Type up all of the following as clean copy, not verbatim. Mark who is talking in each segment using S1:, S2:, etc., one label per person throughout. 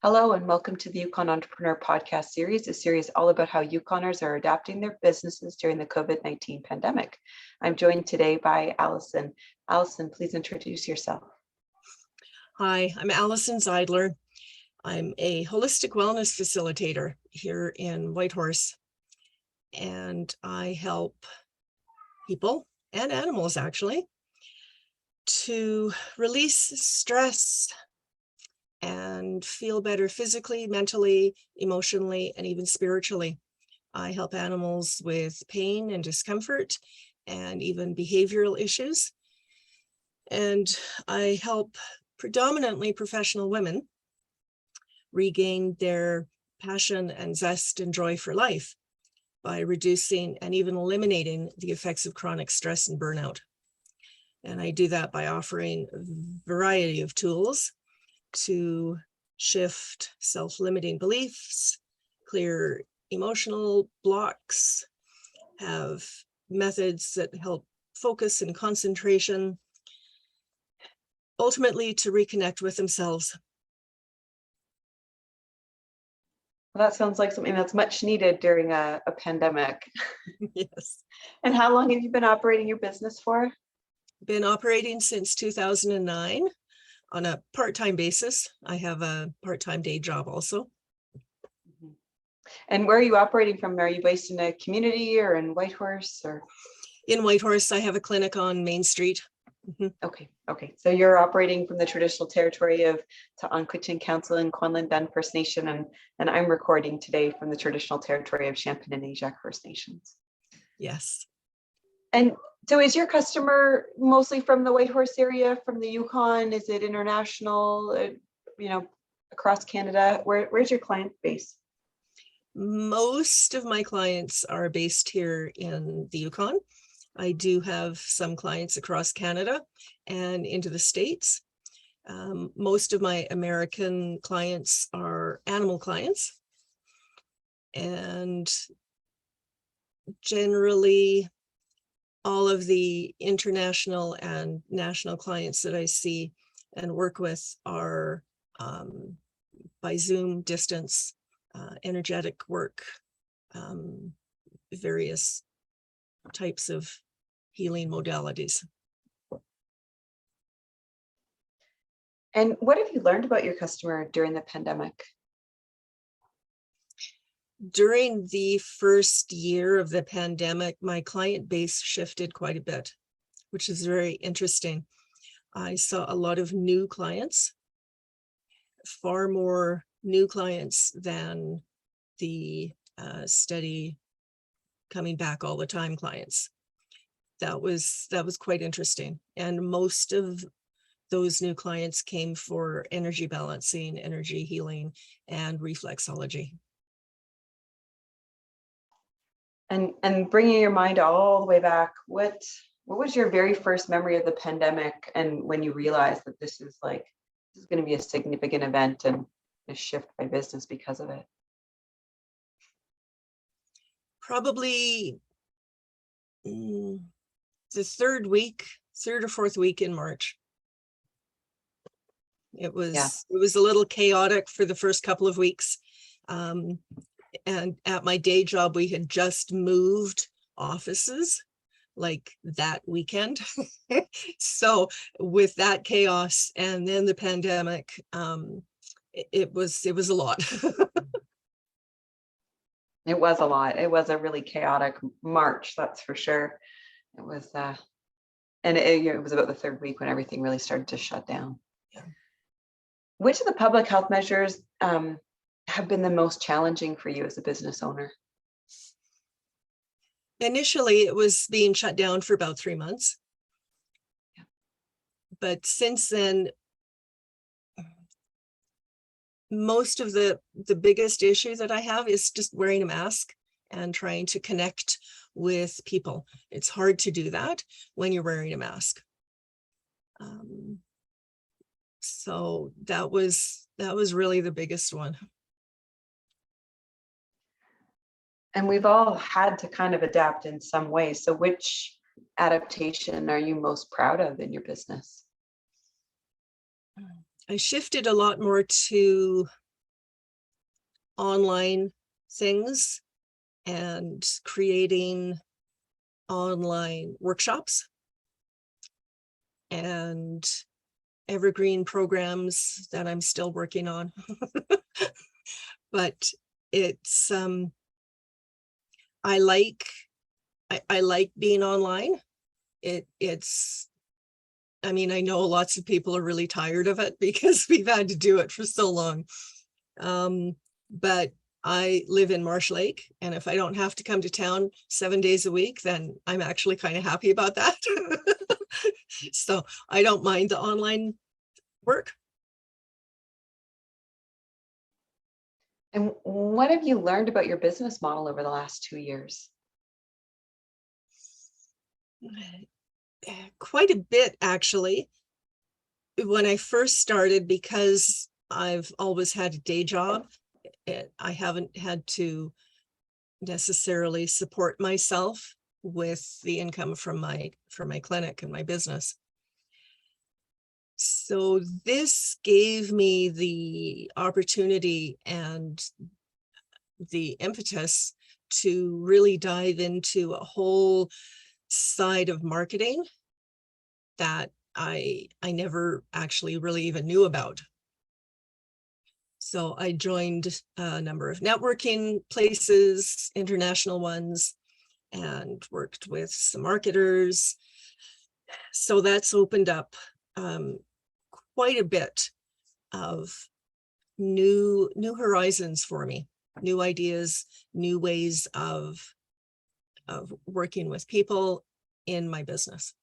S1: Hello and welcome to the Yukon Entrepreneur Podcast Series, a series all about how Yukoners are adapting their businesses during the COVID-19 pandemic. I'm joined today by Alison. Alison, please introduce yourself.
S2: Hi, I'm Alison Zeidler. I'm a holistic wellness facilitator here in Whitehorse, and I help people and animals actually to release stress and feel better physically, mentally, emotionally, and even spiritually. I help animals with pain and discomfort and even behavioral issues. And I help predominantly professional women regain their passion and zest and joy for life by reducing and even eliminating the effects of chronic stress and burnout. And I do that by offering a variety of tools to shift self-limiting beliefs, clear emotional blocks, have methods that help focus and concentration, ultimately to reconnect with themselves.
S1: Well, that sounds like something that's much needed during a pandemic.
S2: Yes.
S1: And how long have you been operating your business for?
S2: Been operating since 2009 on a part-time basis. I have a part-time day job also.
S1: And where are you operating from? Are you based in a community or in Whitehorse or?
S2: In Whitehorse, I have a clinic on Main Street.
S1: Okay. So you're operating from the traditional territory of Ta'anquitchin Council and Kwanlin Dun First Nation, and I'm recording today from the traditional territory of Champagne and Ajax First Nations.
S2: Yes.
S1: And so is your customer mostly from the Whitehorse area, from the Yukon? Is it international, across Canada? Where's your client base?
S2: Most of my clients are based here in the Yukon. I do have some clients across Canada and into the States. Most of my American clients are animal clients. And generally, all of the international and national clients that I see and work with are by Zoom, distance, energetic work, various types of healing modalities.
S1: And what have you learned about your customer during the pandemic?
S2: During the first year of the pandemic, my client base shifted quite a bit, which is very interesting. I saw a lot of new clients, far more new clients than the steady coming back all the time clients. That was quite interesting. And most of those new clients came for energy balancing, energy healing, and reflexology.
S1: And bringing your mind all the way back, what was your very first memory of the pandemic, and when you realized that this is going to be a significant event and a shift by business because of it?
S2: Probably the third or fourth week in March. It was a little chaotic for the first couple of weeks. And at my day job, we had just moved offices like that weekend. So with that chaos and then the pandemic, it was a lot.
S1: It was a lot. It was a really chaotic March, that's for sure. It was, and it was about the third week when everything really started to shut down.
S2: Yeah.
S1: Which of the public health measures have been the most challenging for you as a business owner?
S2: Initially, it was being shut down for about 3 months.
S1: Yeah.
S2: But since then, most of the biggest issue that I have is just wearing a mask and trying to connect with people. It's hard to do that when you're wearing a mask. So that was really the biggest one.
S1: And we've all had to kind of adapt in some way. So which adaptation are you most proud of in your business?
S2: I shifted a lot more to online things and creating online workshops and evergreen programs that I'm still working on. But it's I like being online. It's I mean, I know lots of people are really tired of it because we've had to do it for so long. But I live in Marsh Lake, and if I don't have to come to town 7 days a week, then I'm actually kind of happy about that. So I don't mind the online work.
S1: And what have you learned about your business model over the last 2 years?
S2: Quite a bit, actually. When I first started, because I've always had a day job, I haven't had to necessarily support myself with the income from my clinic and my business. So this gave me the opportunity and the impetus to really dive into a whole side of marketing that I never actually really even knew about. So I joined a number of networking places, international ones, and worked with some marketers. So that's opened up quite a bit of new horizons for me, new ideas, new ways of working with people in my business.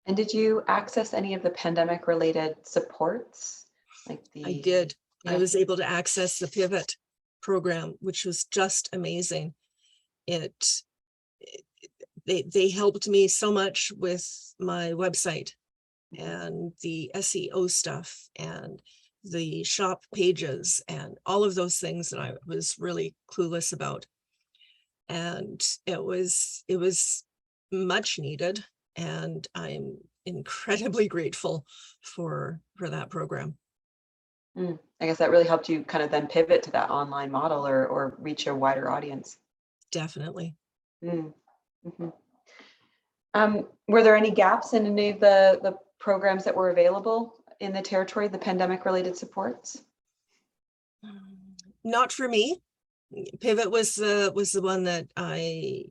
S1: And did you access any of the pandemic related supports? Like
S2: I did.
S1: Yeah.
S2: I was able to access the Pivot program, which was just amazing. They helped me so much with my website and the SEO stuff and the shop pages and all of those things that I was really clueless about. And it was much needed, and I'm incredibly grateful for that program.
S1: I guess that really helped you kind of then pivot to that online model or reach a wider audience.
S2: Definitely.
S1: Mm-hmm. Were there any gaps in any of the programs that were available in the territory, the pandemic related supports?
S2: Not for me. Pivot was the one that I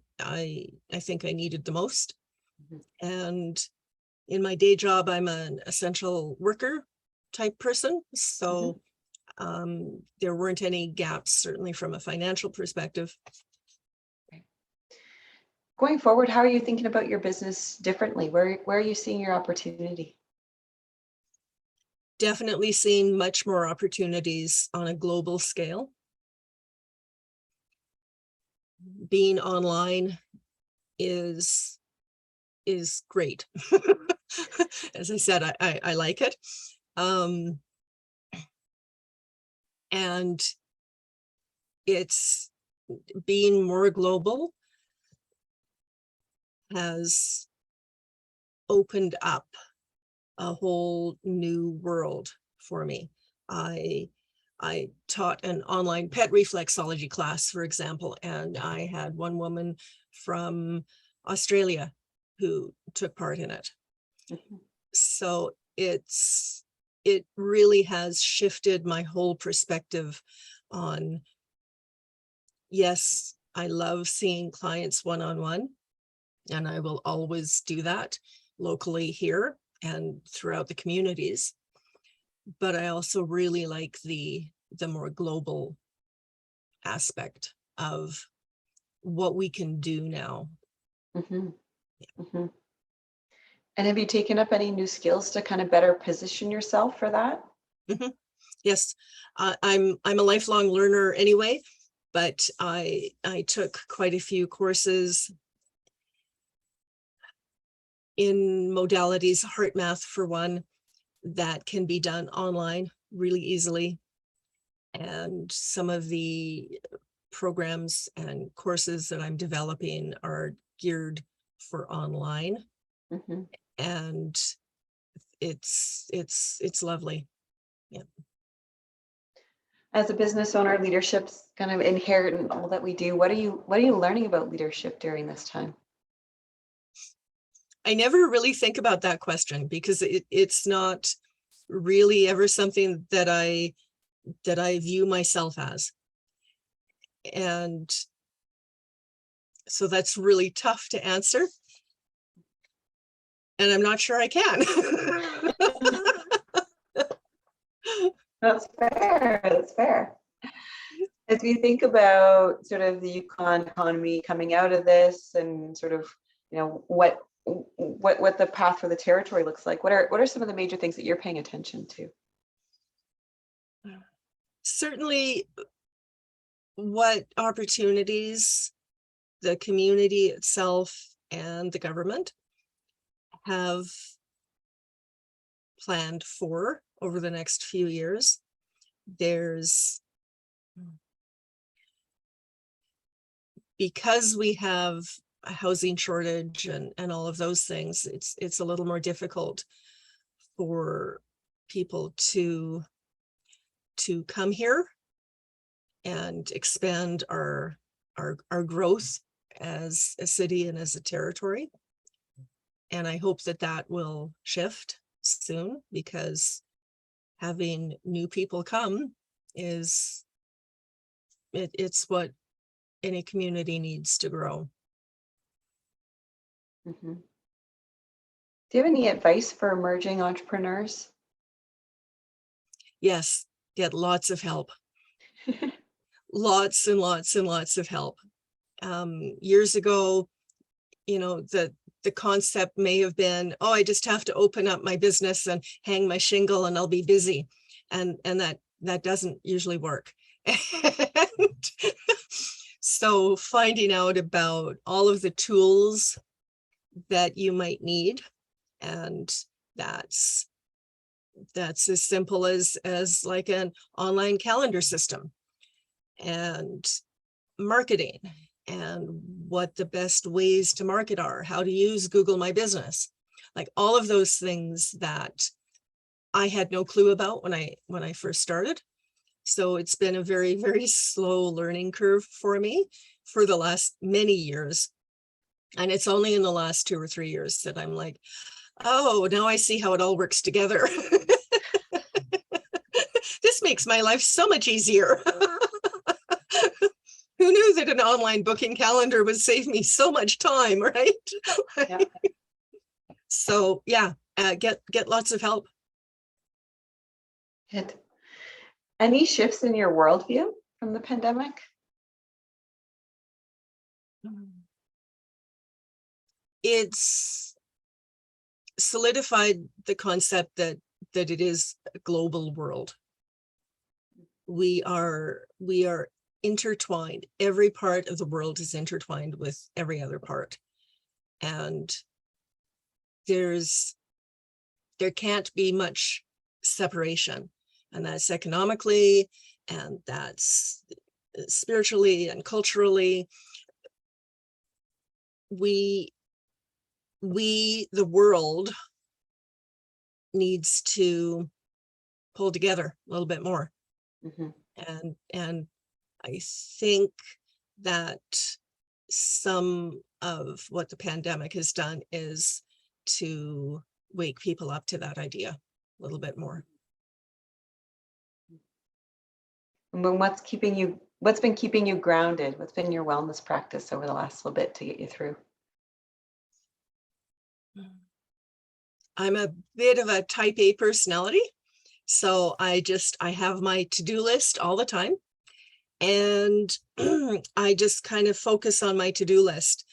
S2: think I needed the most. Mm-hmm. And in my day job, I'm an essential worker type person. So there weren't any gaps, certainly from a financial perspective.
S1: Going forward, how are you thinking about your business differently? Where are you seeing your opportunity?
S2: Definitely seeing much more opportunities on a global scale. Being online is great. As I said, I like it. And it's being more global has opened up a whole new world for me. I taught an online pet reflexology class, for example, and I had one woman from Australia who took part in it. Mm-hmm. So it really has shifted my whole perspective on, yes, I love seeing clients one-on-one, and I will always do that locally here and throughout the communities. But I also really like the more global aspect of what we can do now.
S1: Mm-hmm. Mm-hmm. And have you taken up any new skills to kind of better position yourself for that?
S2: Mm-hmm. Yes, I'm a lifelong learner anyway, but I took quite a few courses in modalities, HeartMath for one, that can be done online really easily. And some of the programs and courses that I'm developing are geared for online. Mm-hmm. And it's lovely. Yeah.
S1: As a business owner, leadership's kind of inherent in all that we do. What are you learning about leadership during this time?
S2: I never really think about that question because it's not really ever something that I view myself as. And so that's really tough to answer. And I'm not sure I can.
S1: That's fair. That's fair. As we think about sort of the Yukon economy coming out of this and sort of, what the path for the territory looks like, what are some of the major things that you're paying attention to?
S2: Certainly, what opportunities the community itself and the government have planned for over the next few years. Because we have a housing shortage and all of those things, it's a little more difficult for people to come here and expand our growth as a city and as a territory. And I hope that will shift soon, because having new people come it's what any community needs to grow.
S1: Mm-hmm. Do you have any advice for emerging entrepreneurs?
S2: Yes, get lots of help. Lots and lots and lots of help. Years ago, the concept may have been, oh, I just have to open up my business and hang my shingle and I'll be busy. And that doesn't usually work. And so finding out about all of the tools that you might need, and that's as simple as like an online calendar system, and marketing, and what the best ways to market are, how to use Google My Business, like all of those things that I had no clue about when I first started. So it's been a very, very slow learning curve for me for the last many years. And it's only in the last 2 or 3 years that I'm like, oh, now I see how it all works together. This makes my life so much easier. Who knew that an online booking calendar would save me so much time, right?
S1: Yeah.
S2: So yeah, get lots of help.
S1: Good. Any shifts in your worldview from the pandemic?
S2: It's solidified the concept that it is a global world. We are intertwined. Every part of the world is intertwined with every other part. And there can't be much separation. And that's economically, and that's spiritually and culturally. The world needs to pull together a little bit more. Mm-hmm. And I think that some of what the pandemic has done is to wake people up to that idea a little bit more.
S1: And what's been keeping you grounded? What's been your wellness practice over the last little bit to get you through?
S2: I'm a bit of a type A personality. So I have my to-do list all the time. And I just kind of focus on my to-do list.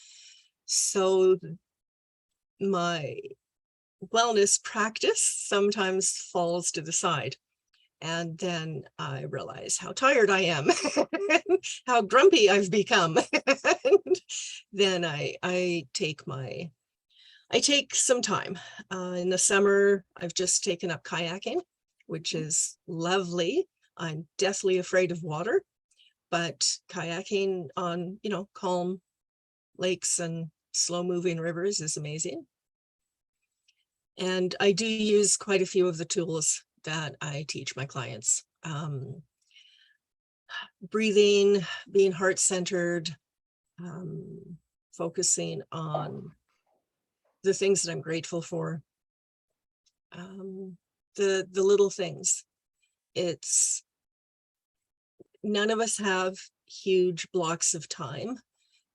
S2: So my wellness practice sometimes falls to the side. And then I realize how tired I am, how grumpy I've become. And then I take some time. In the summer, I've just taken up kayaking, which is lovely. I'm deathly afraid of water, but kayaking on, calm lakes and slow moving rivers is amazing. And I do use quite a few of the tools that I teach my clients. breathing, being heart-centered, focusing on the things that I'm grateful for, the little things. It's none of us have huge blocks of time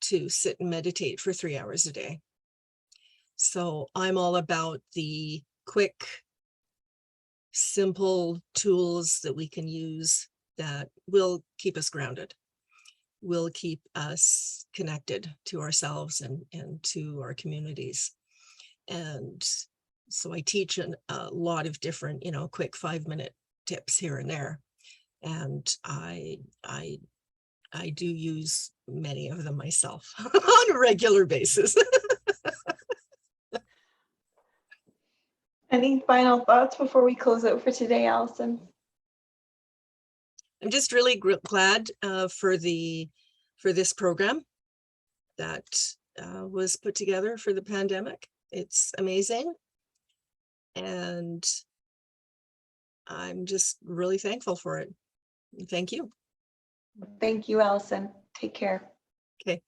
S2: to sit and meditate for 3 hours a day. So I'm all about the quick, simple tools that we can use that will keep us grounded, will keep us connected to ourselves and to our communities. And so I teach a lot of different, quick 5-minute tips here and there. And I do use many of them myself on a regular basis.
S1: Any final thoughts before we close out for today, Alison?
S2: I'm just really glad for this program that was put together for the pandemic. It's amazing. And I'm just really thankful for it. Thank you.
S1: Thank you, Alison. Take care.
S2: Okay.